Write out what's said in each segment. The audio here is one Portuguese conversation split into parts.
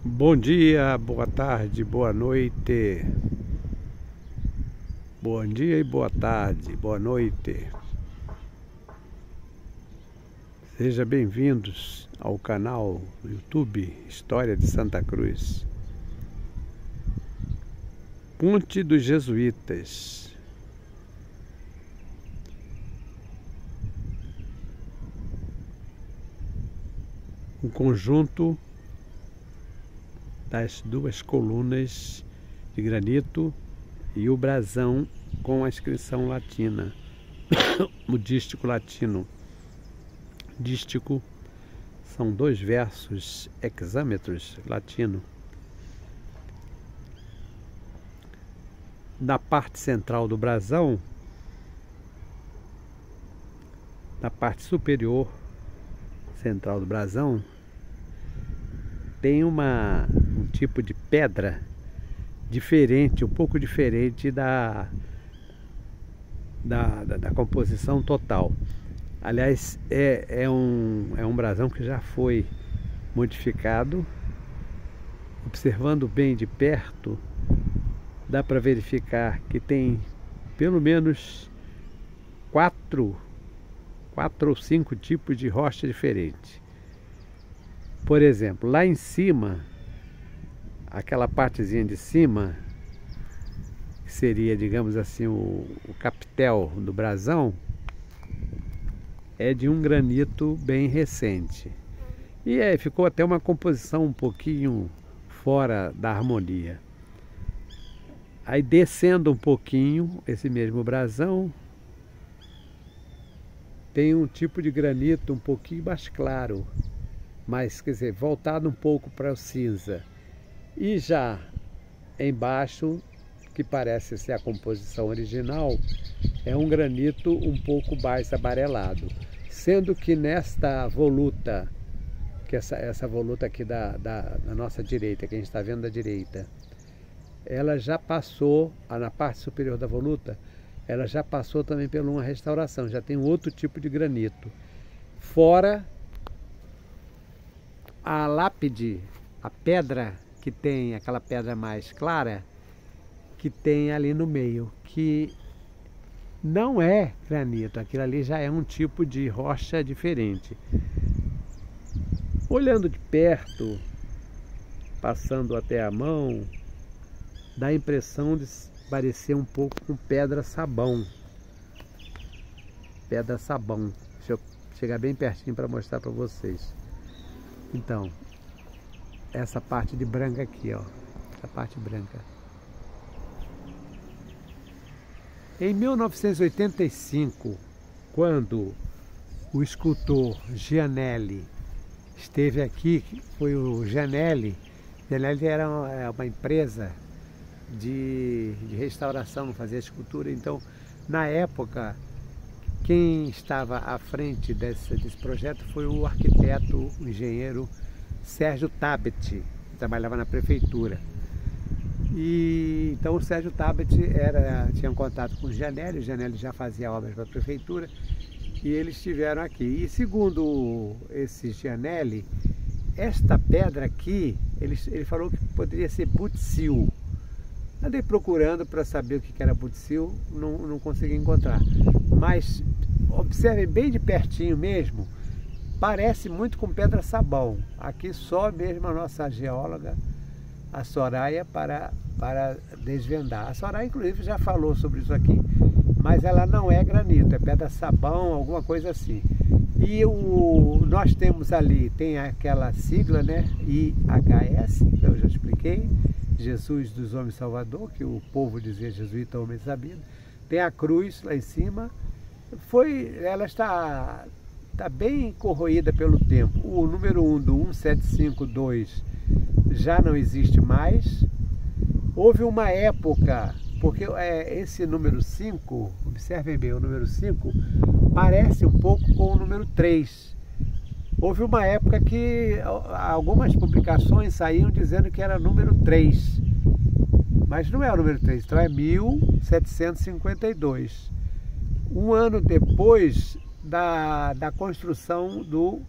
Bom dia, boa tarde, boa noite. Bom dia e boa tarde, boa noite. Sejam bem-vindos ao canal YouTube História de Santa Cruz. Ponte dos Jesuítas. Um conjunto das duas colunas de granito e o brasão com a inscrição latina, o dístico latino. Dístico são dois versos hexâmetros latino. Na parte central do brasão, na parte superior central do brasão, tem um tipo de pedra diferente, um pouco diferente da composição total. Aliás, é um brasão que já foi modificado. Observando bem de perto, dá para verificar que tem pelo menos quatro ou cinco tipos de rocha diferentes. Por exemplo, lá em cima, aquela partezinha de cima, que seria, digamos assim, o capitel do brasão, é de um granito bem recente. E aí ficou até uma composição um pouquinho fora da harmonia. Aí descendo um pouquinho, esse mesmo brasão tem um tipo de granito um pouquinho mais claro, mas, quer dizer, voltado um pouco para o cinza. E já embaixo, que parece ser a composição original, é um granito um pouco mais amarelado. Sendo que nesta voluta, que essa voluta aqui da nossa direita, que a gente está vendo da direita, ela já passou, na parte superior da voluta, ela já passou também por uma restauração, já tem outro tipo de granito. Fora a lápide, a pedra que tem, aquela pedra mais clara, que tem ali no meio, que não é granito, aquilo ali já é um tipo de rocha diferente. Olhando de perto, passando até a mão, dá a impressão de parecer um pouco com pedra sabão. Pedra sabão. Deixa eu chegar bem pertinho para mostrar para vocês. Então, essa parte de branca aqui, ó, essa parte branca. Em 1985, quando o escultor Gianelli esteve aqui, foi o Gianelli era uma empresa de restauração, fazia escultura. Então, na época, quem estava à frente desse projeto foi o arquiteto, o engenheiro Sérgio Tabet, que trabalhava na prefeitura. E então o Sérgio Tabet tinha um contato com o Gianelli já fazia obras para a prefeitura, e eles estiveram aqui. E segundo esse Gianelli, esta pedra aqui, ele falou que poderia ser butzil. Andei procurando para saber o que era butzil, não consegui encontrar. Mas observem bem de pertinho mesmo, parece muito com pedra sabão. Aqui só mesmo a nossa geóloga, a Soraya, para desvendar. A Soraya, inclusive, já falou sobre isso aqui, mas ela não é granito, é pedra sabão, alguma coisa assim. E nós temos ali, tem aquela sigla, né, IHS, que eu já expliquei, Jesus dos Homens Salvador, que o povo dizia jesuíta, homem sabido. Tem a cruz lá em cima. Ela está bem corroída pelo tempo. O número 1 do 1752 já não existe mais. Houve uma época, porque esse número 5, observem bem, o número 5 parece um pouco com o número 3. Houve uma época que algumas publicações saíam dizendo que era número 3, mas não é o número 3, então é 1752. Um ano depois da construção do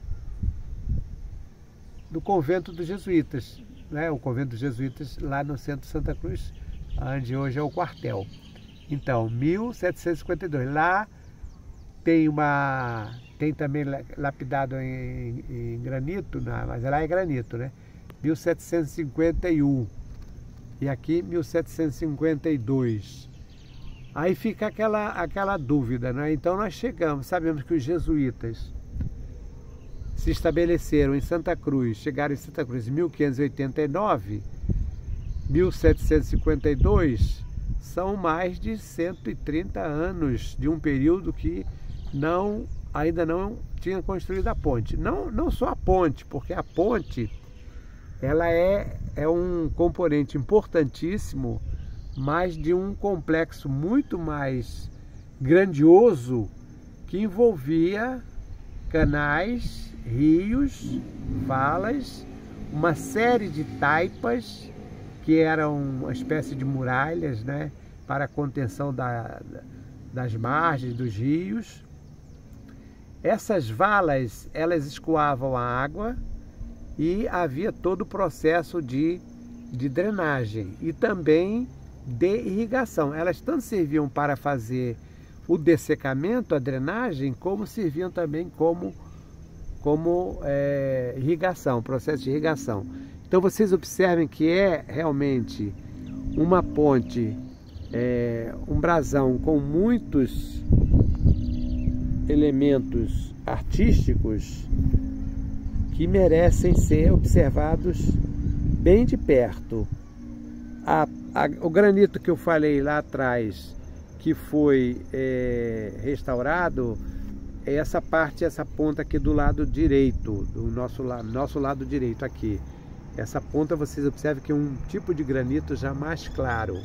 convento dos jesuítas. né, o convento dos jesuítas lá no centro de Santa Cruz, onde hoje é o quartel. Então, 1752. Lá tem também lapidado em granito, mas lá é granito, né? 1751. E aqui 1752. Aí fica aquela dúvida, né? Então nós sabemos que os jesuítas se estabeleceram em Santa Cruz, chegaram em Santa Cruz em 1589, 1752, são mais de 130 anos de um período que ainda não tinha construído a ponte. Não só a ponte, porque a ponte ela é um componente importantíssimo, mas de um complexo muito mais grandioso que envolvia canais, rios, valas, uma série de taipas que eram uma espécie de muralhas, né, para a contenção das margens dos rios. Essas valas, elas escoavam a água e havia todo o processo de drenagem e também de irrigação. Elas tanto serviam para fazer o dessecamento, a drenagem, como serviam também como irrigação, processo de irrigação. Então vocês observem que é realmente uma ponte, um brasão com muitos elementos artísticos que merecem ser observados bem de perto. O granito que eu falei lá atrás, que foi restaurado, é essa ponta aqui do lado direito, do nosso lado direito aqui. Essa ponta vocês observam que é um tipo de granito já mais claro.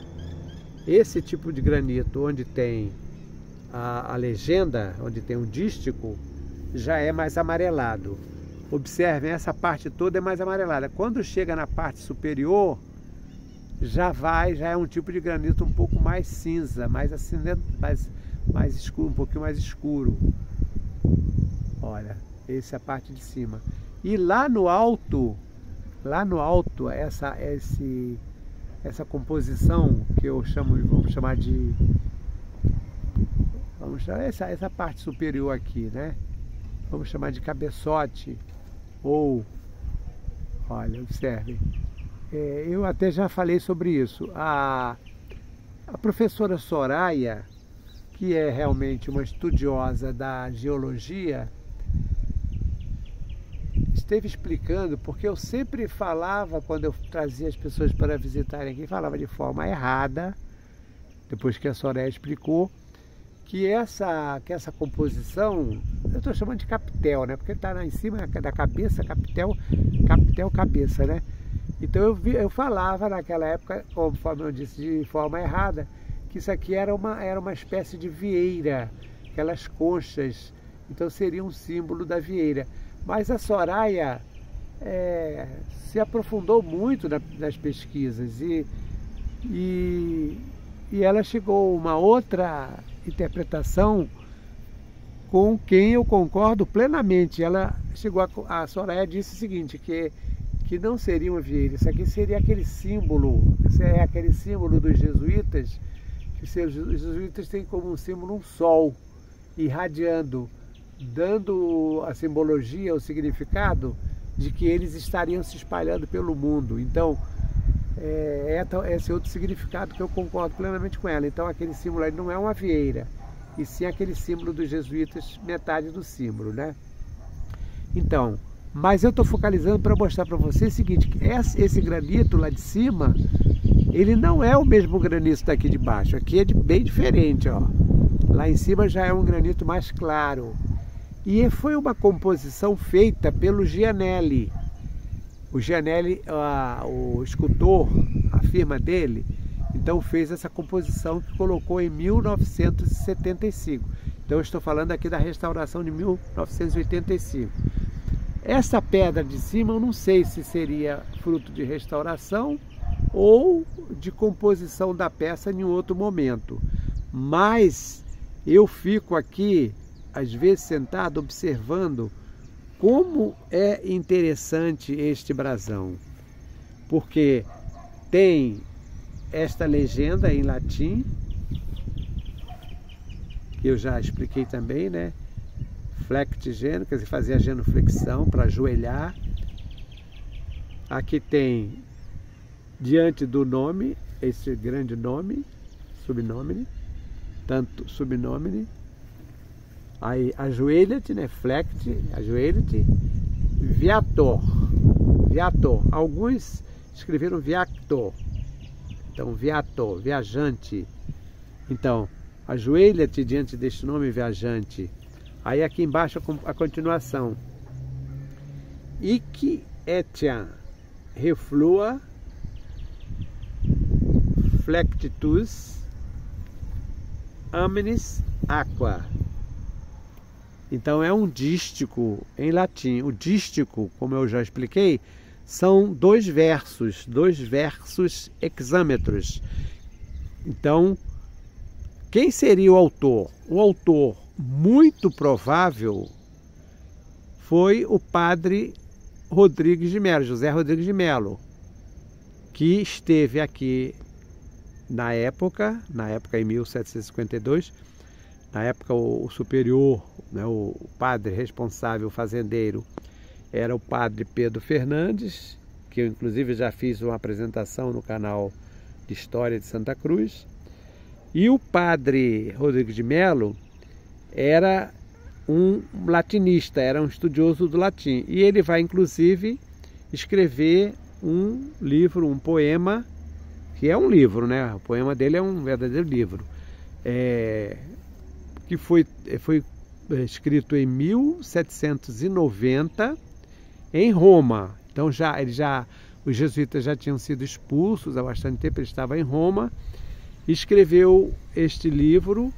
Esse tipo de granito, onde tem a legenda, onde tem um dístico, já é mais amarelado. Observem, essa parte toda é mais amarelada. Quando chega na parte superior, já é um tipo de granito um pouco mais cinza, mais escuro, um pouquinho mais escuro. Olha, essa é a parte de cima. E lá no alto, essa composição que vamos chamar essa parte superior aqui, né? Vamos chamar de cabeçote, ou, olha, observem. Eu até já falei sobre isso. A professora Soraya, que é realmente uma estudiosa da geologia, esteve explicando, porque eu sempre falava, quando eu trazia as pessoas para visitarem aqui, falava de forma errada, depois que a Soraya explicou, que essa composição, eu estou chamando de capitel, né? Porque está lá em cima da cabeça, capitel, cabeça, né? Então eu falava naquela época, conforme eu disse, de forma errada, que isso aqui era uma espécie de vieira, aquelas conchas, então seria um símbolo da vieira. Mas a Soraya se aprofundou muito nas pesquisas e ela chegou a uma outra interpretação com quem eu concordo plenamente. A Soraya disse o seguinte, que não seria uma vieira, isso aqui seria aquele símbolo, aquele símbolo dos jesuítas, que os jesuítas têm como um símbolo um sol irradiando, dando a simbologia, o significado de que eles estariam se espalhando pelo mundo. Então, esse outro significado que eu concordo plenamente com ela. Então, aquele símbolo aí não é uma vieira, e sim aquele símbolo dos jesuítas, metade do símbolo, né? Então, mas eu estou focalizando para mostrar para vocês o seguinte, que esse granito lá de cima, ele não é o mesmo granito daqui de baixo. Aqui é bem diferente, ó. Lá em cima já é um granito mais claro. E foi uma composição feita pelo Gianelli. O Gianelli, o escultor, a firma dele, então fez essa composição que colocou em 1975. Então eu estou falando aqui da restauração de 1985. Essa pedra de cima eu não sei se seria fruto de restauração ou de composição da peça em outro momento. Mas eu fico aqui, às vezes, sentado observando como é interessante este brasão. porque tem esta legenda em latim, que eu já expliquei também, né? Flecti genu, quer dizer, fazer a genuflexão para ajoelhar. Aqui tem, diante do nome, esse grande nome, subnomine, tanto subnomine, aí ajoelha-te, né? Flecti, ajoelha-te, viator, viator. Alguns escreveram viator, então viator, viajante. Então, ajoelha-te diante deste nome, viajante. Aí aqui embaixo a continuação. Ic etiam reflua flectitus amnis aqua. Então é um dístico em latim. O dístico, como eu já expliquei, são dois versos hexâmetros. Então, quem seria o autor? O autor muito provável foi o padre Rodrigues de Melo, José Rodrigues de Melo, que esteve aqui na época em 1752, na época o superior, né, o padre responsável, o fazendeiro, era o padre Pedro Fernandes, que eu inclusive já fiz uma apresentação no canal de História de Santa Cruz, e o padre Rodrigues de Melo era um latinista, era um estudioso do latim. E ele vai, inclusive, escrever um livro, um poema, que é um livro, né? O poema dele é um verdadeiro livro, que foi escrito em 1790 em Roma. Então os jesuítas já tinham sido expulsos há bastante tempo, ele estava em Roma, e escreveu este livro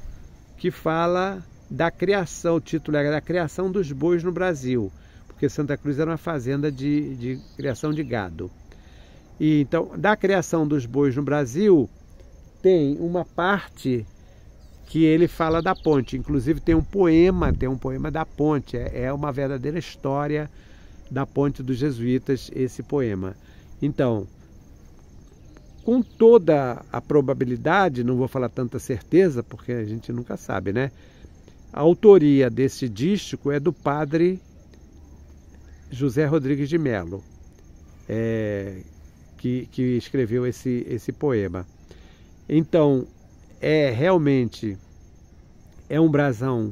que fala da criação, o título é da criação dos bois no Brasil, porque Santa Cruz era uma fazenda de criação de gado. E então, da criação dos bois no Brasil, tem uma parte que ele fala da ponte, inclusive tem um poema da ponte, é uma verdadeira história da ponte dos jesuítas, esse poema. Então, com toda a probabilidade, não vou falar tanta certeza, porque a gente nunca sabe, né? A autoria desse dístico é do padre José Rodrigues de Melo, que escreveu esse poema. Então, realmente é um brasão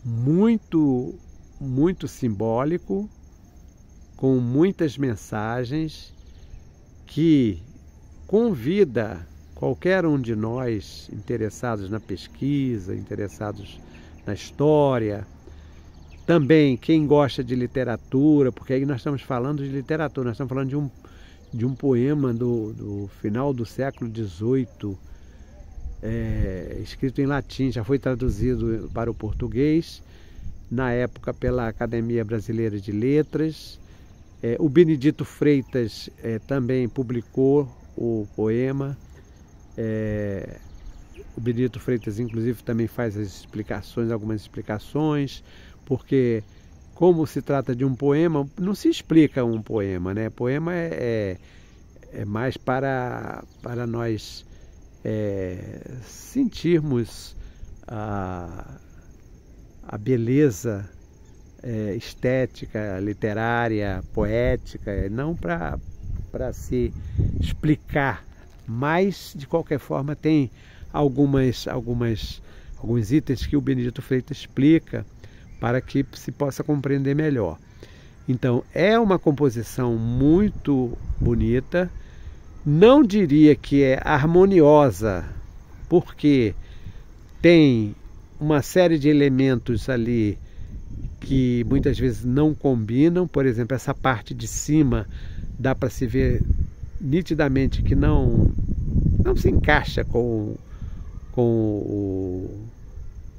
muito, muito simbólico, com muitas mensagens, que convida qualquer um de nós interessados na pesquisa, interessados na história, também quem gosta de literatura, porque aí nós estamos falando de literatura, nós estamos falando de um poema do final do século XVIII, escrito em latim, já foi traduzido para o português, na época pela Academia Brasileira de Letras. O Benedito Freitas também publicou o poema. O Benedito Freitas, inclusive, também faz algumas explicações, porque como se trata de um poema, não se explica um poema, né? Poema é mais para nós sentirmos a beleza estética, literária, poética, não para se explicar. Mas, de qualquer forma, tem alguns itens que o Benedito Freitas explica para que se possa compreender melhor. Então, é uma composição muito bonita, não diria que é harmoniosa, porque tem uma série de elementos ali que muitas vezes não combinam. Por exemplo, essa parte de cima dá para se ver nitidamente que não se encaixa com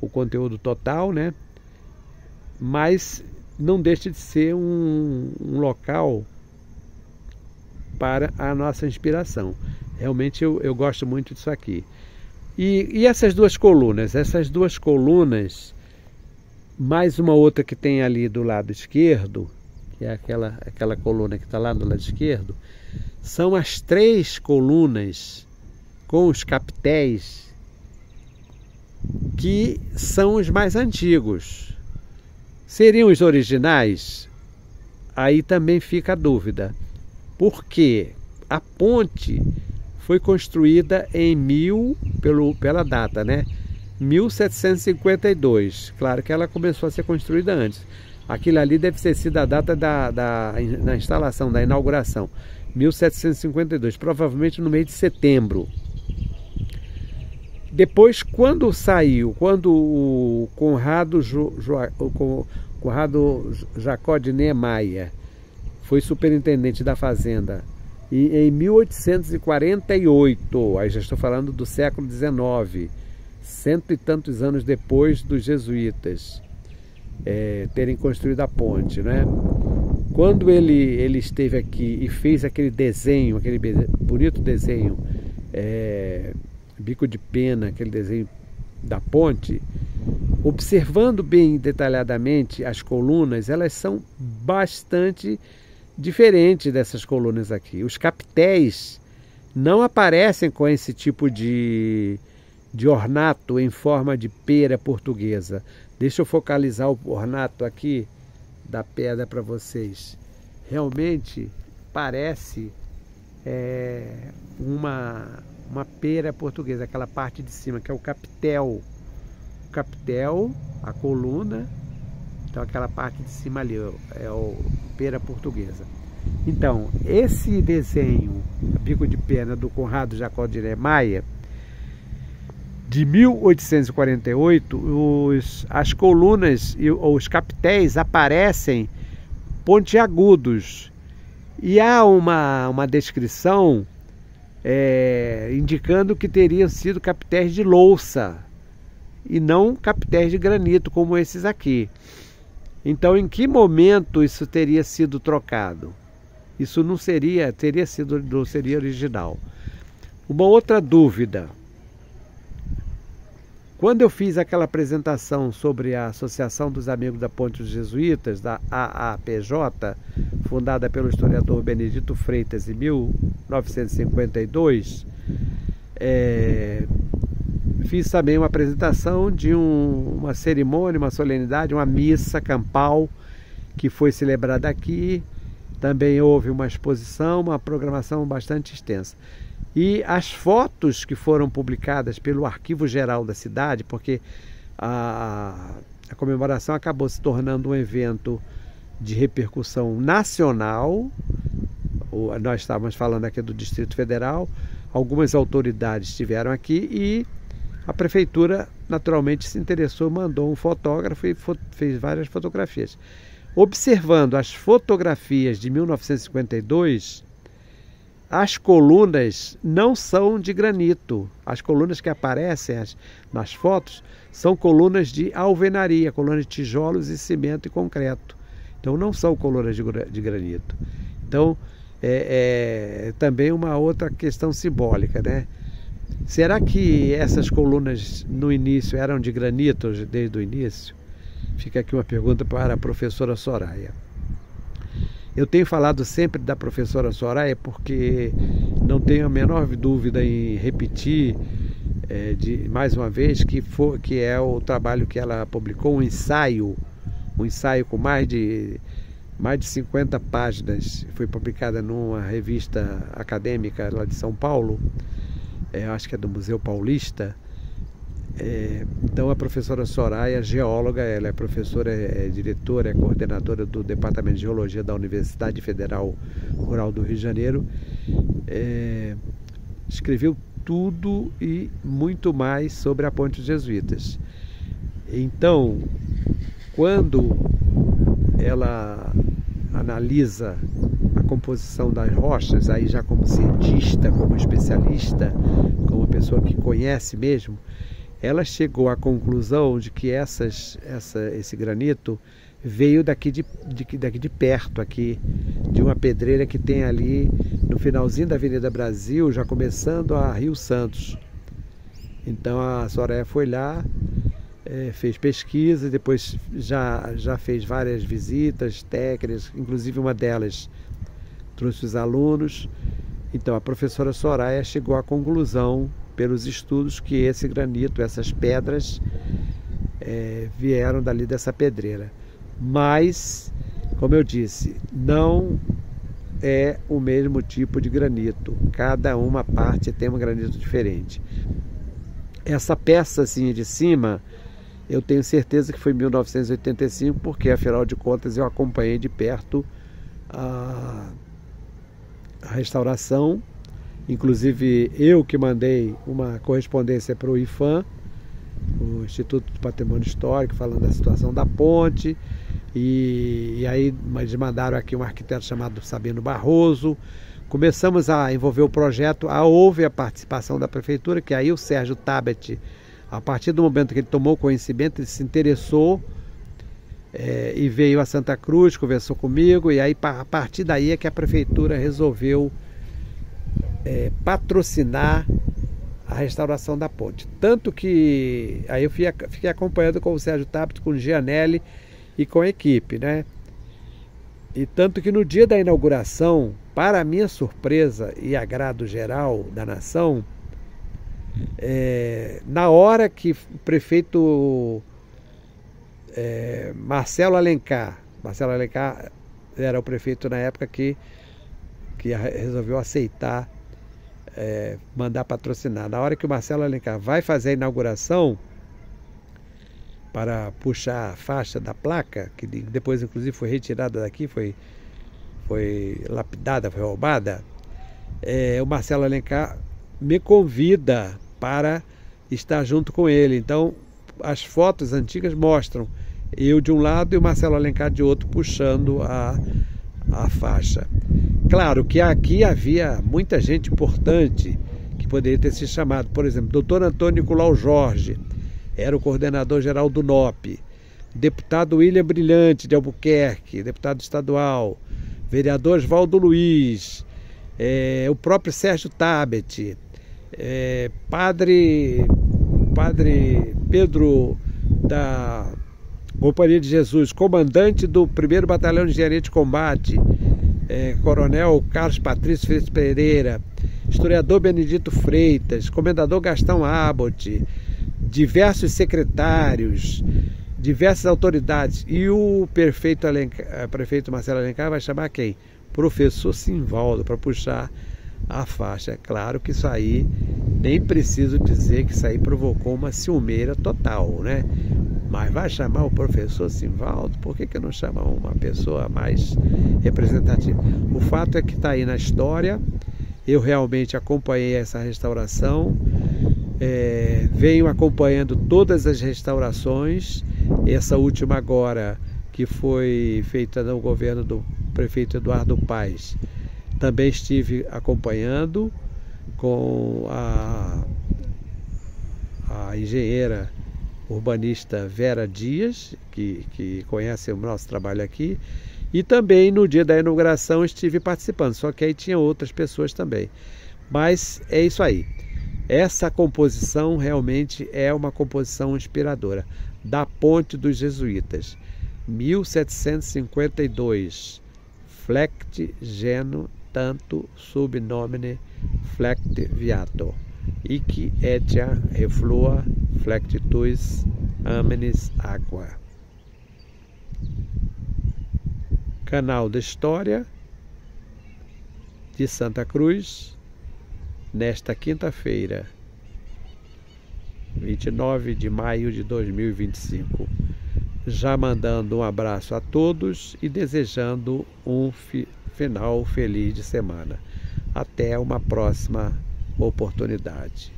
o conteúdo total, né? Mas não deixa de ser um local para a nossa inspiração. Realmente eu gosto muito disso aqui. E essas duas colunas? Essas duas colunas, mais uma outra que tem ali do lado esquerdo, que é aquela coluna que está lá do lado esquerdo, são as 3 colunas com os capitéis que são os mais antigos. Seriam os originais? Aí também fica a dúvida, porque a ponte foi construída em pela data, né? 1752. Claro que ela começou a ser construída antes. Aquilo ali deve ter sido a data da instalação, da inauguração. 1752, provavelmente no mês de setembro. Depois, quando o Conrado Jacó de Niemeyer foi superintendente da fazenda, e em 1848, aí já estou falando do século XIX, 100 e tantos anos depois dos jesuítas terem construído a ponte, né? Quando ele esteve aqui e fez aquele desenho, aquele bonito desenho, bico de pena, aquele desenho da ponte, observando bem detalhadamente as colunas, elas são bastante diferentes dessas colunas aqui. Os capitéis não aparecem com esse tipo de ornato em forma de pera portuguesa. Deixa eu focalizar o ornato aqui da pedra para vocês. Realmente parece uma pera portuguesa, aquela parte de cima que é o capitel. O capitel, a coluna, então aquela parte de cima ali é o pera portuguesa. Então, esse desenho, bico de pena do Conrado Jacó de Niemeyer, de 1848, as colunas ou os capitéis aparecem pontiagudos. E há uma descrição indicando que teriam sido capitéis de louça e não capitéis de granito como esses aqui. Então, em que momento isso teria sido trocado? Isso não seria original. Uma outra dúvida. Quando eu fiz aquela apresentação sobre a Associação dos Amigos da Ponte dos Jesuítas, da AAPJ, fundada pelo historiador Benedito Freitas em 1952, fiz também uma apresentação de uma cerimônia, uma solenidade, uma missa campal que foi celebrada aqui. Também houve uma exposição, uma programação bastante extensa. E as fotos que foram publicadas pelo Arquivo Geral da cidade, porque a comemoração acabou se tornando um evento de repercussão nacional. Nós estávamos falando aqui do Distrito Federal, algumas autoridades estiveram aqui e a prefeitura naturalmente se interessou, mandou um fotógrafo e fez várias fotografias. Observando as fotografias de 1952, as colunas não são de granito. As colunas que aparecem nas fotos são colunas de alvenaria, colunas de tijolos e cimento e concreto. Então não são colunas de granito. Então também uma outra questão simbólica, né? Será que essas colunas no início eram de granito desde o início? Fica aqui uma pergunta para a professora Soraya. Eu tenho falado sempre da professora Soraya porque não tenho a menor dúvida em repetir mais uma vez que é o trabalho que ela publicou, um ensaio com mais de 50 páginas, foi publicada numa revista acadêmica lá de São Paulo, acho que é do Museu Paulista. Então a professora Soraya, geóloga, ela é professora, diretora, coordenadora do Departamento de Geologia da Universidade Federal Rural do Rio de Janeiro, escreveu tudo e muito mais sobre a Ponte dos Jesuítas. Então, quando ela analisa a composição das rochas, aí já como cientista, como especialista, como pessoa que conhece mesmo, ela chegou à conclusão de que esse granito veio daqui de perto, aqui, de uma pedreira que tem ali no finalzinho da Avenida Brasil, já começando a Rio Santos. Então a Soraya foi lá, fez pesquisa, depois já fez várias visitas técnicas, inclusive uma delas trouxe os alunos. Então a professora Soraya chegou à conclusão, pelos estudos, que esse granito, essas pedras, vieram dali dessa pedreira. Mas, como eu disse, não é o mesmo tipo de granito. Cada uma parte tem um granito diferente. Essa peça assim de cima, eu tenho certeza que foi em 1985, porque afinal de contas eu acompanhei de perto a restauração. Inclusive eu que mandei uma correspondência para o IPHAN, o Instituto do Patrimônio Histórico, falando da situação da ponte. E aí eles mandaram aqui um arquiteto chamado Sabino Barroso. Começamos a envolver o projeto, houve a participação da prefeitura, que aí o Sérgio Tabet, a partir do momento que ele tomou conhecimento, ele se interessou e veio a Santa Cruz, conversou comigo, e aí a partir daí é que a prefeitura resolveu patrocinar a restauração da ponte. Tanto que aí eu fiquei acompanhando com o Sérgio Tabet, com o Gianelli e com a equipe, né? E tanto que no dia da inauguração, para minha surpresa e agrado geral da nação, na hora que o prefeito Marcelo Alencar era o prefeito na época que resolveu aceitar mandar patrocinar. Na hora que o Marcelo Alencar vai fazer a inauguração, para puxar a faixa da placa, que depois inclusive foi retirada daqui, foi lapidada, foi roubada, o Marcelo Alencar me convida para estar junto com ele. Então as fotos antigas mostram eu de um lado e o Marcelo Alencar de outro, puxando a faixa. Claro que aqui havia muita gente importante que poderia ter se chamado. Por exemplo, Dr. Antônio Nicolau Jorge era o coordenador geral do NOP, deputado William Brilhante de Albuquerque, deputado estadual, vereador Oswaldo Luiz, o próprio Sérgio Tabet, padre Pedro da Companhia de Jesus, comandante do 1º Batalhão de Engenharia de Combate, coronel Carlos Patrício Freitas Pereira, historiador Benedito Freitas, comendador Gastão Abbott, diversos secretários, diversas autoridades. E o prefeito Marcelo Alencar vai chamar quem? Professor Simvaldo, para puxar a faixa. É claro que isso aí, nem preciso dizer que isso aí provocou uma ciumeira total, né? Mas vai chamar o professor Simvaldo? Por que não chama uma pessoa mais representativa? O fato é que está aí na história. Eu realmente acompanhei essa restauração, venho acompanhando todas as restaurações. Essa última agora, que foi feita no governo do prefeito Eduardo Paes, também estive acompanhando com a engenheira urbanista Vera Dias, que conhece o nosso trabalho aqui, e também no dia da inauguração estive participando, só que aí tinha outras pessoas também. Mas é isso aí. Essa composição realmente é uma composição inspiradora, da Ponte dos Jesuítas, 1752, Flecti geno tanto sub nomine flecti viator, ic etiam reflua flectituis amenis aqua. Canal da História de Santa Cruz, nesta quinta-feira, 29 de maio de 2025. Já mandando um abraço a todos e desejando um final feliz de semana. Até uma próxima oportunidade.